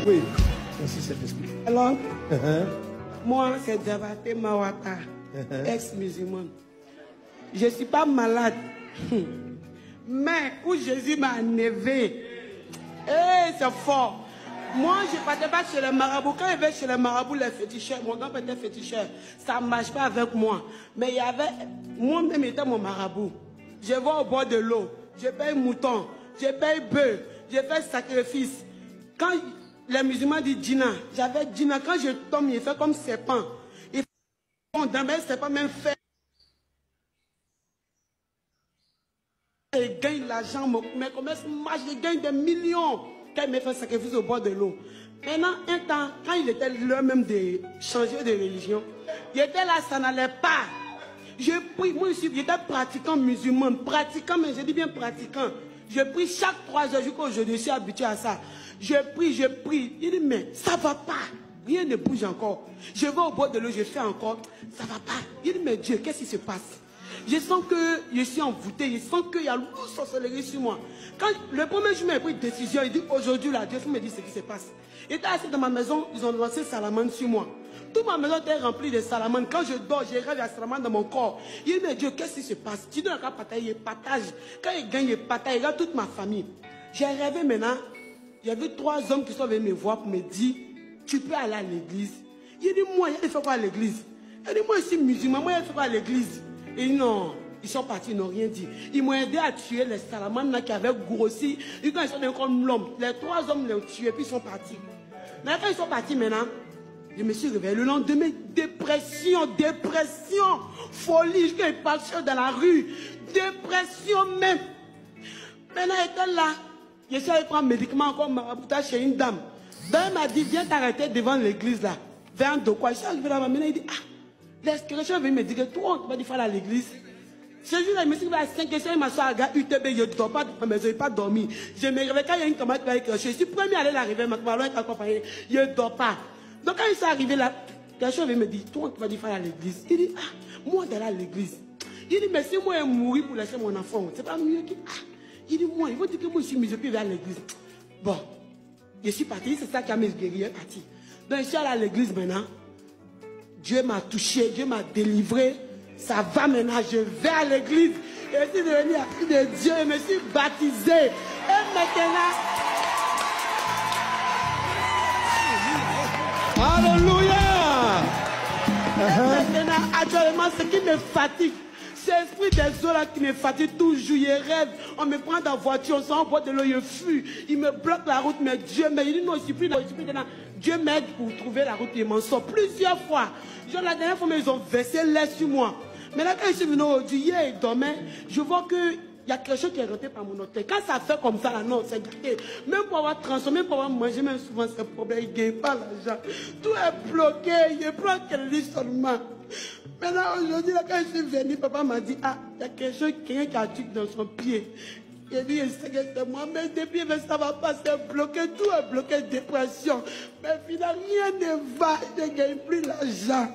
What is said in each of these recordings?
Oui, merci Saint-Esprit. Alors, moi, c'est Diabaté Mawata, ex-musulman. Je ne suis pas malade. Mais où Jésus m'a enlevé, c'est fort. Moi, je ne partais pas chez les marabouts. Quand il y avait chez les marabouts, les féticheurs, mon grand-père était féticheur. Ça ne marche pas avec moi. Mais il y avait, moi-même était mon marabout. Je vais au bord de l'eau. Je paye mouton. Je paye bœuf. Je fais sacrifice. Quand les musulmans disent djinna, j'avais djinna. Quand je tombe, il fait comme serpent. Il fait dans mes serpents, même fait. Il gagne l'argent, mes commerces marchent, il gagne des millions. Quand il me fait sacrifice au bord de l'eau. Maintenant, un temps, quand il était l'heure même de changer de religion, il était là, ça n'allait pas. Je prie, moi j'étais pratiquant musulman, pratiquant, mais je dis bien pratiquant. Je prie chaque 3 heures, jusqu'aujourd'hui, je suis habitué à ça. Je prie, je prie. Il dit, mais ça ne va pas. Rien ne bouge encore. Je vais au bord de l'eau, je fais encore. Ça ne va pas. Il dit, mais Dieu, qu'est-ce qui se passe? Je sens que je suis envoûté, je sens qu'il y a lourd sorcellerie sur moi. Quand le premier jour, il a pris une décision, il dit aujourd'hui, là, Dieu me dit ce qui se passe. Il était assis dans ma maison, ils ont lancé salamandre sur moi. Toute ma maison était remplie de salamandres. Quand je dors, je rêve à salamandre dans mon corps. Il dit, mais Dieu, qu'est-ce qui se passe? Tu dois il partage. Quand il gagne, il partage. Il regarde toute ma famille. J'ai rêvé maintenant. Il y avait 3 hommes qui sont venus me voir pour me dire, tu peux aller à l'église. Il dit, moi, il fait quoi à l'église? Il dit, moi, je suis musulman, moi, il fait quoi à l'église? Et non, ils sont partis, ils n'ont rien dit. Ils m'ont aidé à tuer les salamandres qui avaient grossi. Et quand ils sont venus comme l'homme, les 3 hommes l'ont tué, puis ils sont partis. Mais quand ils sont partis maintenant, je me suis réveillé. Le lendemain, dépression, folie, je suis parti dans la rue, dépression même. Maintenant, j'étais là, je suis allé prendre un médicament encore maraboutage chez une dame. Donc, elle m'a dit, viens t'arrêter devant l'église là. Vers de quoi? Je suis arrivé là, maintenant, il dit, ah. L'escrétion vient me dire que toi, on va dire faire à l'église. Ce jour-là, je me suis dit à 5 heures, il m'a sorti à la UTB, je ne dors pas, mais je n'ai pas dormi. Je me réveille quand il y a une tomate qui a écréché. Je suis premier à aller l'arriver, je ne dors pas. Donc quand il s'est arrivé là, quelqu'un vient me dire, toi, on va dire faire à l'église. Il dit, ah, moi, d'aller à l'église. Il dit, mais si moi, je mourir pour laisser mon enfant, c'est pas mieux que. Ah. Il dit, moi, il faut dire que moi, je suis musulman, puis je vais à l'église. Bon, je suis parti, c'est ça qui a mes guerriers partis. Donc je suis allé à l'église maintenant. Dieu m'a touché, Dieu m'a délivré. Ça va maintenant, je vais à l'église. Je suis devenu la fille de Dieu, je me suis baptisé. Et maintenant... Alléluia! Et maintenant, actuellement, ce qui me fatigue, c'est l'esprit des eaux là qui me fatigue toujours. Je rêve, on me prend dans la voiture, on s'en boit de l'eau, je fuis. Il me bloque la route, mais Dieu m'aide. Il dit non, je suis plus là, Dieu m'aide pour trouver la route et m'en sort plusieurs fois. Genre la dernière fois, ils ont versé l'air sur moi. Mais là, quand je suis venu aujourd'hui, hier et demain, je vois qu'il y a quelque chose qui est rentré par mon hôtel. Quand ça fait comme ça, là, non, c'est gâté. Même pour avoir transformé, pour avoir mangé, même souvent, c'est un problème. Il ne gagne pas l'argent. Tout est bloqué. Je prends crédit seulement. Maintenant, aujourd'hui, là, quand je suis venu, papa m'a dit, ah, il y a quelqu'un qui a tué dans son pied. Il dit, je sais que c'est moi, mais depuis, mais ça ne va pas, c'est bloqué, tout est bloqué, dépression. Mais finalement, rien ne va, je ne gagne plus l'argent.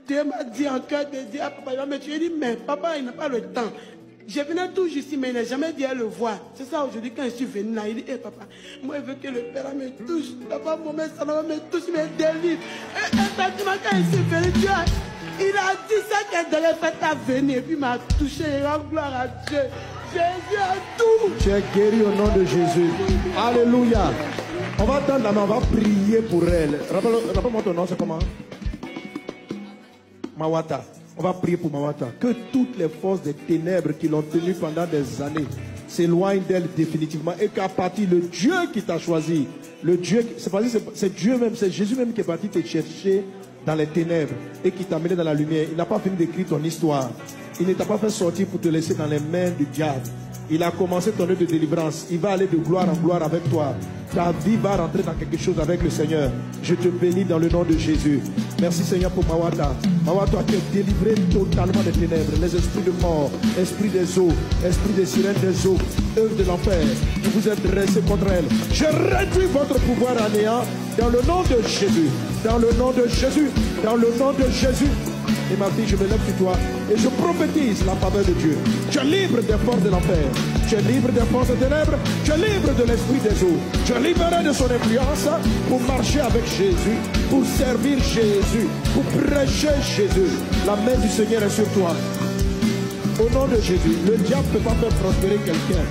Dieu m'a dit encore de dire à papa, il va me tuer. Il dit, mais papa, il n'a pas le temps. Je venais toujours ici, mais il n'a jamais dit à le voir. C'est ça aujourd'hui, quand je suis venu là, il dit, hé papa, moi je veux que le Père me touche. Papa, mon mère, ça me touche, me délivre. Et effectivement, quand je suis venu, Dieu, il a dit ça qu'elle devait faire ta venue. Et puis il m'a touché, il rend gloire à Dieu. Jésus a tout. Tu es guéri au nom de Jésus. Alléluia. On va tendre la main, on va prier pour elle. Rappelle-moi ton nom, c'est comment? Mawata. On va prier pour Mawata. Que toutes les forces des ténèbres qui l'ont tenue pendant des années s'éloignent d'elle définitivement. Et qu'à partir le Dieu qui t'a choisi, le Dieu, c'est Dieu même, c'est Jésus même qui est parti te chercher dans les ténèbres et qui t'a amené dans la lumière. Il n'a pas fini d'écrire ton histoire. Il ne t'a pas fait sortir pour te laisser dans les mains du diable. Il a commencé ton œuvre de délivrance. Il va aller de gloire en gloire avec toi. Ta vie va rentrer dans quelque chose avec le Seigneur. Je te bénis dans le nom de Jésus. Merci Seigneur pour Mawata. Mawata, tu es délivré totalement des ténèbres. Les esprits de mort, esprits des eaux, esprits des sirènes des eaux, œuvres de l'enfer, qui vous êtes dressés contre elle. Je réduis votre pouvoir à néant dans le nom de Jésus. Dans le nom de Jésus. Dans le nom de Jésus. Et ma fille, je me lève sur toi et je prophétise la faveur de Dieu. Tu es libre des forces de l'enfer. Tu es libre des forces des ténèbres. Tu es libre de l'esprit des eaux. Tu es libéré de son influence pour marcher avec Jésus, pour servir Jésus, pour prêcher Jésus. La main du Seigneur est sur toi. Au nom de Jésus, le diable ne peut pas faire prospérer quelqu'un.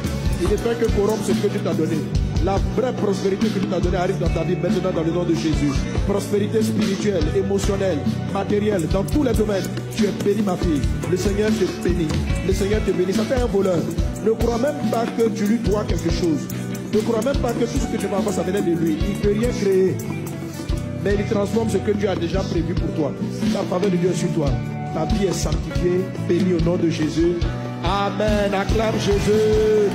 Il ne fait que corrompre ce que tu t'as donné. La vraie prospérité que tu t'as donnée arrive dans ta vie maintenant dans le nom de Jésus. Prospérité spirituelle, émotionnelle, matérielle, dans tous les domaines. Tu es béni, ma fille. Le Seigneur te bénit. Le Seigneur te bénit. Ça fait un voleur. Ne crois même pas que tu lui dois quelque chose. Ne crois même pas que tout ce que tu vas avoir, ça venait de lui. Il ne peut rien créer. Mais il transforme ce que Dieu a déjà prévu pour toi. La faveur de Dieu est sur toi. Ta vie est sanctifiée, bénie au nom de Jésus. Amen. Acclame Jésus.